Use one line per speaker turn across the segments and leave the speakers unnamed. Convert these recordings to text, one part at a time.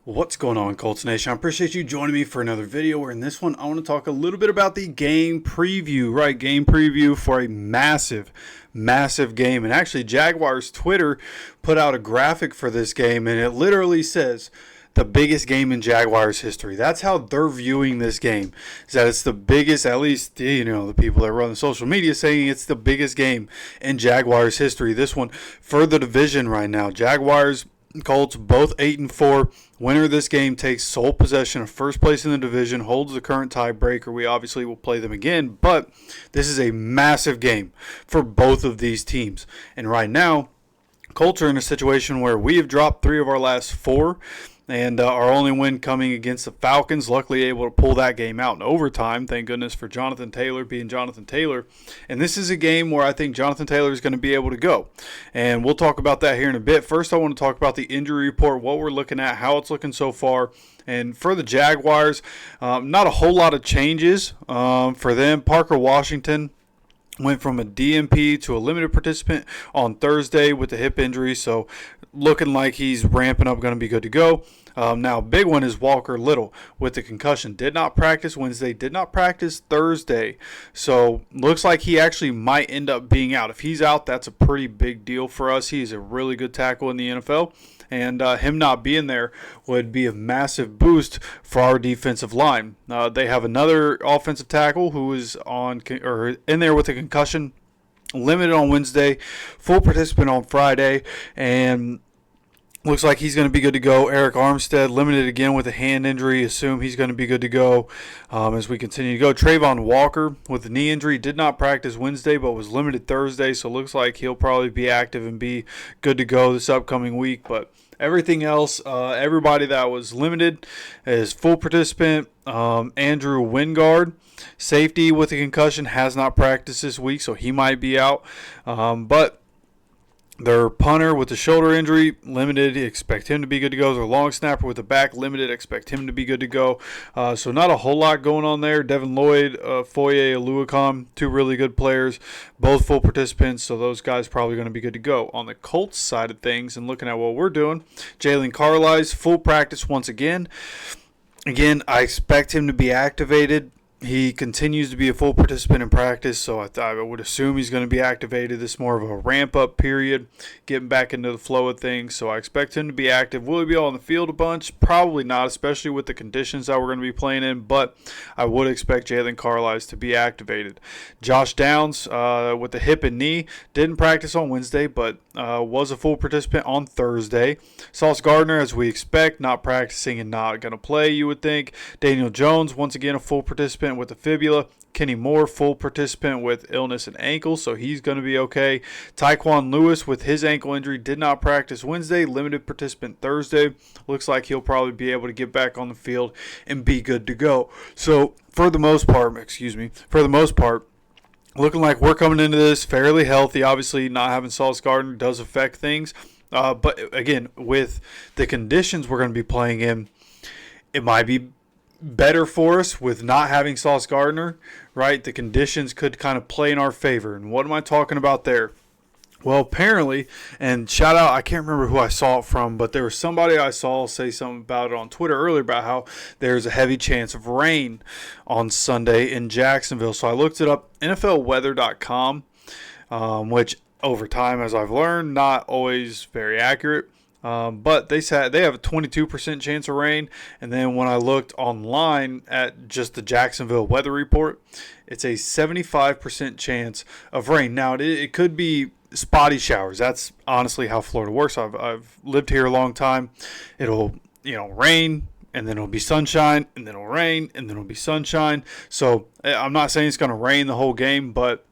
What's going on, Colts Nation? I appreciate you joining me for another video where in this one I want to talk a little bit about the game preview, right? Game preview for a massive game. And actually, Jaguars Twitter put out a graphic for this game, and it literally says the biggest game in Jaguars history. That's how they're viewing this game, is that it's the biggest, at least, the people that run the social media saying it's the biggest game in Jaguars history. This one for the division right now. Jaguars, Colts, both 8-4. Winner of this game takes sole possession of first place in the division, holds the current tiebreaker. We obviously will play them again, but this is a massive game for both of these teams. And right now, Colts are in a situation where we have dropped 3 of our last 4. And our only win coming against the Falcons, luckily able to pull that game out in overtime. Thank goodness for Jonathan Taylor being Jonathan Taylor. And this is a game where I think Jonathan Taylor is going to be able to go. And we'll talk about that here in a bit. First, I want to talk about the injury report, what we're looking at, how it's looking so far. And for the Jaguars, not a whole lot of changes for them. Parker Washington went from a DNP to a limited participant on Thursday with a hip injury, so looking like he's ramping up, going to be good to go. Now, big one is Walker Little with the concussion. Did not practice Wednesday, did not practice Thursday, so looks like he actually might end up being out. If he's out, that's a pretty big deal for us. He's a really good tackle in the NFL. And him not being there would be a massive boost for our defensive line. They have another offensive tackle who is in there with a concussion, limited on Wednesday, full participant on Friday, and looks like he's going to be good to go. Eric Armstead, limited again with a hand injury. Assume he's going to be good to go as we continue to go. Trayvon Walker with a knee injury did not practice Wednesday but was limited Thursday, so looks like he'll probably be active and be good to go this upcoming week. But everything else, everybody that was limited is full participant. Andrew Wingard, safety with a concussion, has not practiced this week, so he might be out. But their punter with the shoulder injury, limited, expect him to be good to go. Their long snapper with the back, limited, expect him to be good to go. So not a whole lot going on there. Devin Lloyd, Foye Oluokun, 2 really good players, both full participants, so those guys probably going to be good to go. On the Colts side of things and looking at what we're doing, Jalen Carlisle, full practice once again. Again, I expect him to be activated. He continues to be a full participant in practice, so I would assume he's going to be activated. This is more of a ramp-up period, getting back into the flow of things, so I expect him to be active. Will he be on the field a bunch? Probably not, especially with the conditions that we're going to be playing in, but I would expect Jalen Carlisle to be activated. Josh Downs with the hip and knee, didn't practice on Wednesday, but was a full participant on Thursday. Sauce Gardner, as we expect, not practicing and not going to play, you would think. Daniel Jones, once again, a full participant with the fibula. Kenny Moore, full participant with illness and ankle, so he's going to be okay. Tyquan Lewis with his ankle injury did not practice Wednesday, limited participant Thursday. Looks like he'll probably be able to get back on the field and be good to go. So for the most part, looking like we're coming into this fairly healthy. Obviously, not having Sauce Gardner does affect things. But again, with the conditions we're going to be playing in, it might be better for us with not having Sauce Gardner, right? The conditions could kind of play in our favor. And what am I talking about there? Well, apparently, and shout out, I can't remember who I saw it from, but there was somebody I saw say something about it on Twitter earlier about how there's a heavy chance of rain on Sunday in Jacksonville. So I looked it up, NFLweather.com, which over time, as I've learned, not always very accurate. But they said they have a 22% chance of rain. And then when I looked online at just the Jacksonville weather report, it's a 75% chance of rain. Now, it could be spotty showers. That's honestly how Florida works. I've lived here a long time. It'll, rain, and then it'll be sunshine, and then it'll rain, and then it'll be sunshine. So I'm not saying it's going to rain the whole game, but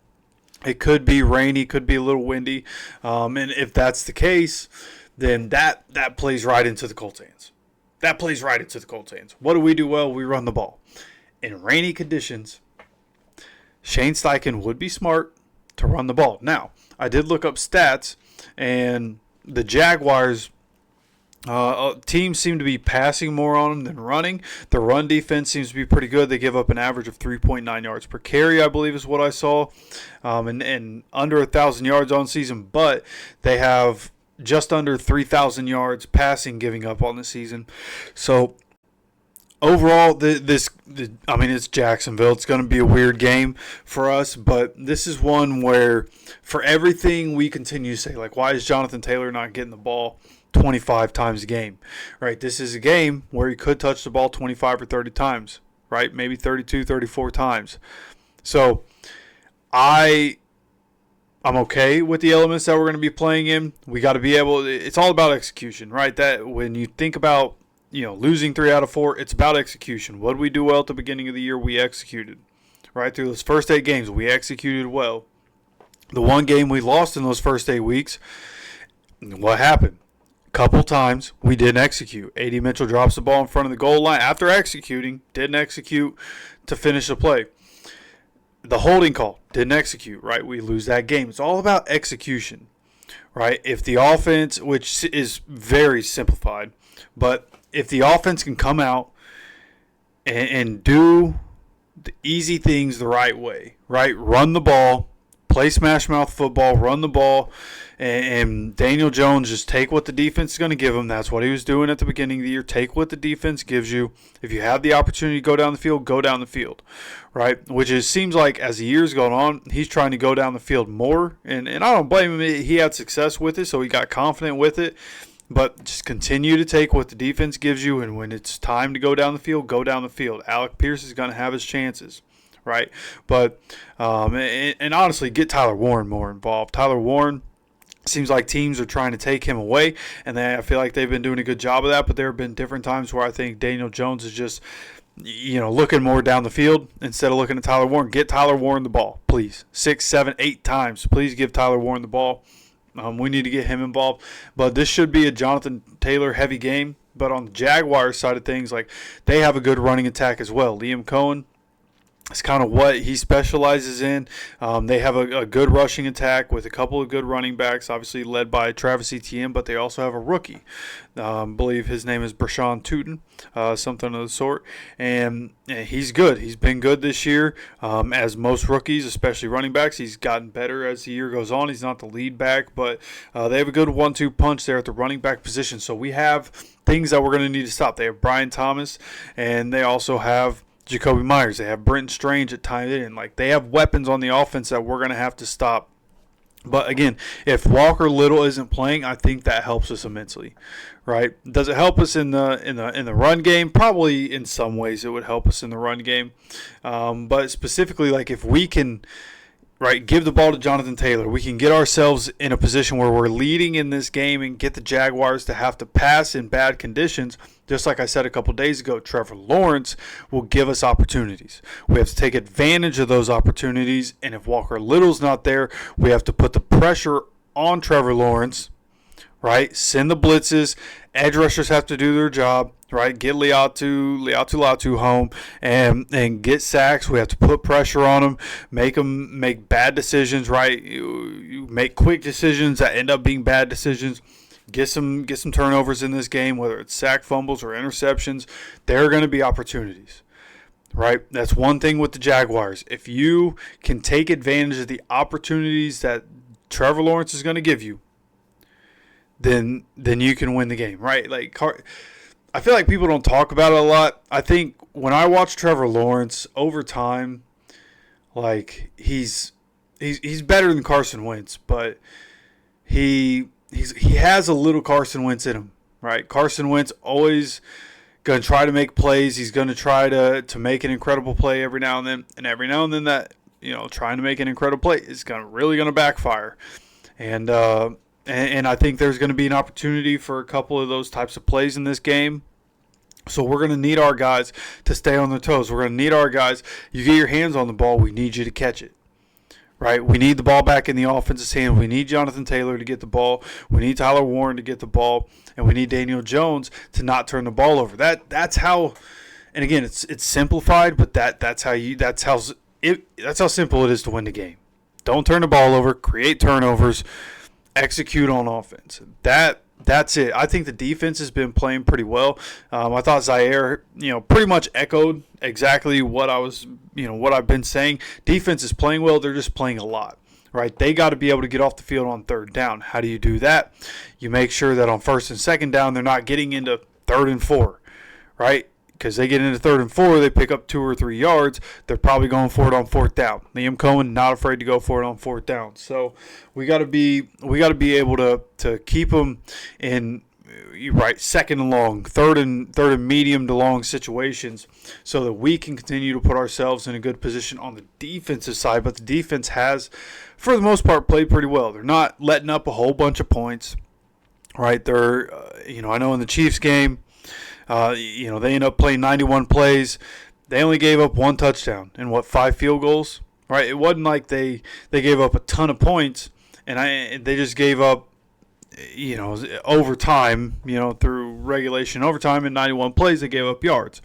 it could be rainy, could be a little windy. And if that's the case, then that plays right into the Colts' hands. What do we do well? We run the ball. In rainy conditions, Shane Steichen would be smart to run the ball. Now, I did look up stats, and the Jaguars teams seem to be passing more on them than running. The run defense seems to be pretty good. They give up an average of 3.9 yards per carry, I believe is what I saw, and under 1,000 yards on season. But they have just under 3,000 yards passing giving up on the season. So overall, it's Jacksonville. It's going to be a weird game for us, but this is one where for everything we continue to say, like, why is Jonathan Taylor not getting the ball 25 times a game, right? This is a game where he could touch the ball 25 or 30 times, right? Maybe 32, 34 times. So I'm okay with the elements that we're going to be playing in. We got to be able – it's all about execution, right? That when you think about, losing 3 out of 4, it's about execution. What did we do well at the beginning of the year? We executed, right? Through those first 8 games, we executed well. The one game we lost in those first 8 weeks, what happened? Couple times we didn't execute. A.D. Mitchell drops the ball in front of the goal line after executing, didn't execute to finish the play. The holding call, didn't execute, right? We lose that game. It's all about execution, right? If the offense, which is very simplified, but if the offense can come out and do the easy things the right way, right? Run the ball, play smash mouth football, run the ball, and Daniel Jones just take what the defense is going to give him. That's what he was doing at the beginning of the year. Take what the defense gives you. If you have the opportunity to go down the field, go down the field, right? Which seems like as the year's going on, he's trying to go down the field more, and I don't blame him. He had success with it, so he got confident with it. But just continue to take what the defense gives you, and when it's time to go down the field, go down the field. Alec Pierce is going to have his chances, right? But and honestly, get Tyler Warren more involved. Tyler Warren, seems like teams are trying to take him away, and I feel like they've been doing a good job of that. But there have been different times where I think Daniel Jones is just, looking more down the field instead of looking at Tyler Warren. Get Tyler Warren the ball, please. 6, 7, 8 times. Please give Tyler Warren the ball. We need to get him involved. But this should be a Jonathan Taylor heavy game. But on the Jaguars side of things, like, they have a good running attack as well. Liam Cohen, it's kind of what he specializes in. They have a good rushing attack with a couple of good running backs, obviously led by Travis Etienne, but they also have a rookie. I believe his name is Brashawn Tootin, something of the sort. And he's good. He's been good this year. As most rookies, especially running backs, he's gotten better as the year goes on. He's not the lead back, but they have a good 1-2 punch there at the running back position. So we have things that we're going to need to stop. They have Brian Thomas, and they also have Jacoby Myers. They have Brenton Strange at tight end. Like, they have weapons on the offense that we're going to have to stop. But again, if Walker Little isn't playing, I think that helps us immensely, right? Does it help us in the run game? Probably in some ways it would help us in the run game. But specifically, like, if we can, right, give the ball to Jonathan Taylor, we can get ourselves in a position where we're leading in this game and get the Jaguars to have to pass in bad conditions. Just like I said a couple days ago, Trevor Lawrence will give us opportunities. We have to take advantage of those opportunities, and if Walker Little's not there, we have to put the pressure on Trevor Lawrence, right? Send the blitzes. Edge rushers have to do their job, right? Get Latu home and get sacks. We have to put pressure on them, make them make bad decisions, right? You make quick decisions that end up being bad decisions. Get some turnovers in this game, whether it's sack fumbles or interceptions. There are going to be opportunities, right? That's one thing with the Jaguars. If you can take advantage of the opportunities that Trevor Lawrence is going to give you, then you can win the game, right? Like, I feel like people don't talk about it a lot. I think when I watch Trevor Lawrence over time, like, he's better than Carson Wentz, but he has a little Carson Wentz in him, right? Carson Wentz always going to try to make plays. He's going to try to make an incredible play every now and then. And every now and then that, trying to make an incredible play is really going to backfire. And I think there's going to be an opportunity for a couple of those types of plays in this game. So we're going to need our guys to stay on their toes. We're going to need our guys. You get your hands on the ball, we need you to catch it. Right, we need the ball back in the offense's hand. We need Jonathan Taylor to get the ball. We need Tyler Warren to get the ball, and we need Daniel Jones to not turn the ball over. That's how. And again, it's simplified, but that's how simple it is to win the game. Don't turn the ball over. Create turnovers. Execute on offense. That's it. I think the defense has been playing pretty well. I thought Zaire, pretty much echoed exactly what I've been saying. Defense is playing well. They're just playing a lot, right? They got to be able to get off the field on third down. How do you do that? You make sure that on first and second down, they're not getting into third and 4, right? Because they get into third and 4, they pick up 2 or 3 yards. They're probably going for it on fourth down. Liam Cohen not afraid to go for it on fourth down. So we got to be able to keep them in second and long, third and medium to long situations, so that we can continue to put ourselves in a good position on the defensive side. But the defense has, for the most part, played pretty well. They're not letting up a whole bunch of points, right? They're I know in the Chiefs game. They ended up playing 91 plays. They only gave up 1 touchdown and 5 field goals, right? It wasn't like they gave up a ton of points, and they just gave up, overtime, through regulation overtime in 91 plays, they gave up yards,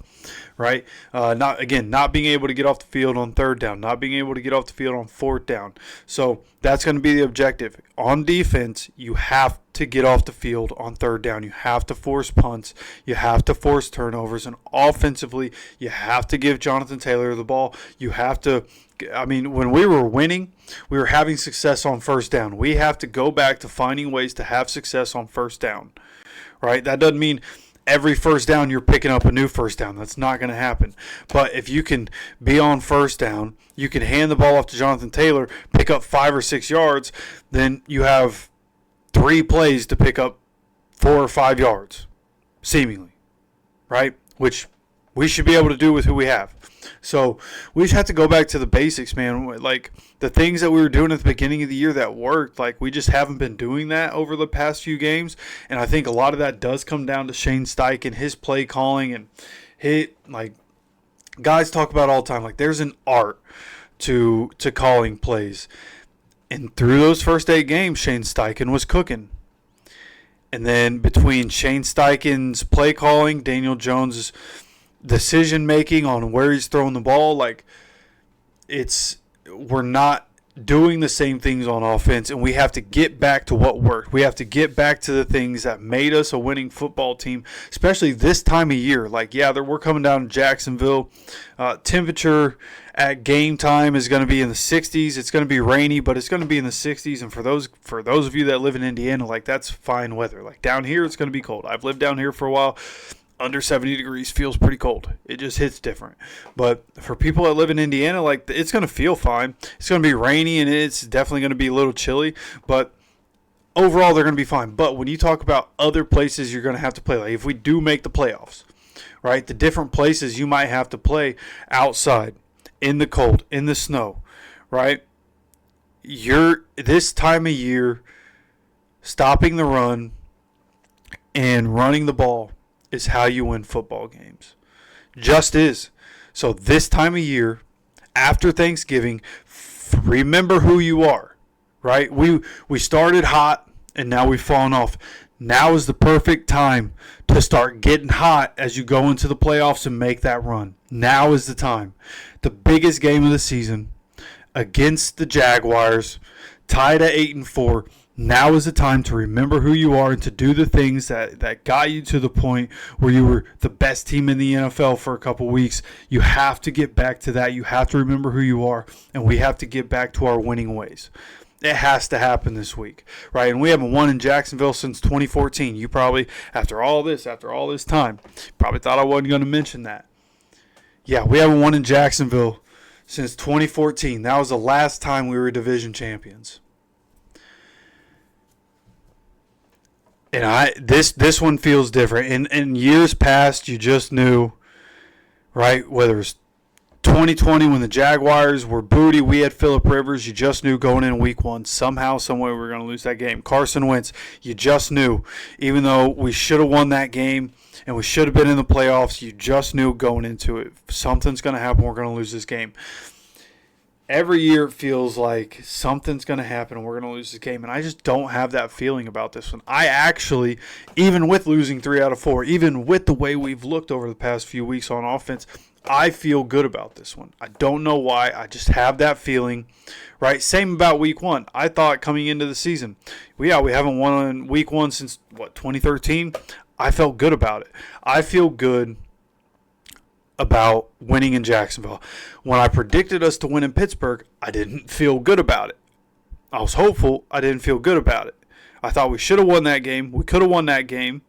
right? Not being able to get off the field on third down, not being able to get off the field on fourth down. So that's going to be the objective. On defense, you have to get off the field on third down. You have to force punts. You have to force turnovers. And offensively, you have to give Jonathan Taylor the ball. You have to, when we were winning, we were having success on first down. We have to go back to finding ways to have success on first down, right? That doesn't mean every first down you're picking up a new first down. That's not going to happen. But if you can be on first down, you can hand the ball off to Jonathan Taylor, pick up 5 or 6 yards, then you have 3 plays to pick up 4 or 5 yards, seemingly, right? Which we should be able to do with who we have. So we just have to go back to the basics, man. Like the things that we were doing at the beginning of the year that worked, like we just haven't been doing that over the past few games. And I think a lot of that does come down to Shane Steichen, his play calling, and guys talk about all the time. Like there's an art to calling plays. And through those first 8 games, Shane Steichen was cooking. And then between Shane Steichen's play calling, Daniel Jones' decision making on where he's throwing the ball, we're not doing the same things on offense, and we have to get back to what worked. We have to get back to the things that made us a winning football team, especially this time of year. We're coming down to Jacksonville. Temperature at game time is going to be in the 60s. It's going to be rainy, but it's going to be in the 60s. And for those of you that live in Indiana, that's fine weather. Down here, it's going to be cold. I've lived down here for a while. Under 70 degrees feels pretty cold. It just hits different. But for people that live in Indiana, it's going to feel fine. It's going to be rainy, and it's definitely going to be a little chilly. But overall, they're going to be fine. But when you talk about other places you're going to have to play, if we do make the playoffs, right, the different places you might have to play outside, in the cold, in the snow, right? This time of year, stopping the run and running the ball is how you win football games. Just is. So this time of year, after Thanksgiving, remember who you are, right? We started hot, and now we've fallen off. Now is the perfect time to start getting hot as you go into the playoffs and make that run. Now is the time. The biggest game of the season against the Jaguars, tied at 8-4. Now is the time to remember who you are and to do the things that got you to the point where you were the best team in the NFL for a couple weeks. You have to get back to that. You have to remember who you are, and we have to get back to our winning ways. It has to happen this week, right? And we haven't won in Jacksonville since 2014. You probably, after all this time, probably thought I wasn't going to mention that. Yeah, we haven't won in Jacksonville since 2014. That was the last time we were division champions. And this one feels different. In years past, you just knew, right? Whether it's 2020 when the Jaguars were booty, we had Phillip Rivers. You just knew going in week 1, somehow, someway, we were going to lose that game. Carson Wentz, you just knew. Even though we should have won that game and we should have been in the playoffs, you just knew going into it, something's going to happen. We're going to lose this game. Every year it feels like something's going to happen and we're going to lose this game. And I just don't have that feeling about this one. I actually, even with losing 3 out of 4, even with the way we've looked over the past few weeks on offense, I feel good about this one. I don't know why. I just have that feeling, right? Same about week 1. I thought coming into the season, we haven't won in week 1 since, 2013? I felt good about it. I feel good about winning in Jacksonville. When I predicted us to win in Pittsburgh, I didn't feel good about it. I was hopeful. I didn't feel good about it. I thought we should have won that game. We could have won that game.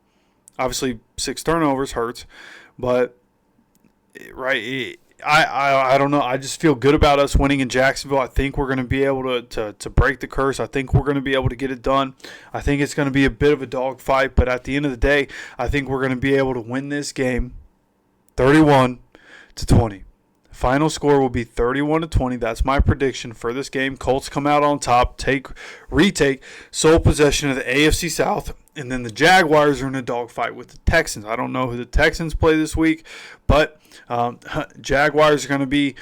Obviously, 6 turnovers hurts, but I don't know. I just feel good about us winning in Jacksonville. I think we're going to be able to break the curse. I think we're going to be able to get it done. I think it's going to be a bit of a dogfight, but at the end of the day, I think we're going to be able to win this game 31-20. Final score will be 31-20. That's my prediction for this game. Colts come out on top, retake sole possession of the AFC South, and then the Jaguars are in a dogfight with the Texans. I don't know who the Texans play this week, but Jaguars are going to be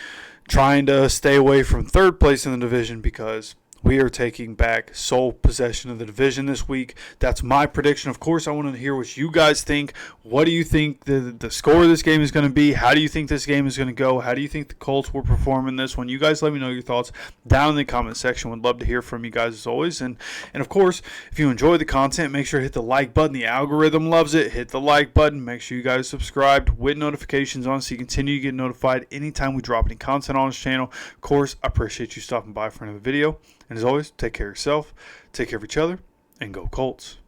trying to stay away from third place in the division because we are taking back sole possession of the division this week. That's my prediction. Of course, I want to hear what you guys think. What do you think the score of this game is going to be? How do you think this game is going to go? How do you think the Colts will perform in this one? You guys let me know your thoughts down in the comment section. Would love to hear from you guys as always. And of course, if you enjoy the content, make sure to hit the like button. The algorithm loves it. Hit the like button. Make sure you guys subscribed with notifications on so you continue to get notified anytime we drop any content on this channel. Of course, I appreciate you stopping by for another video. And as always, take care of yourself, take care of each other, and go Colts.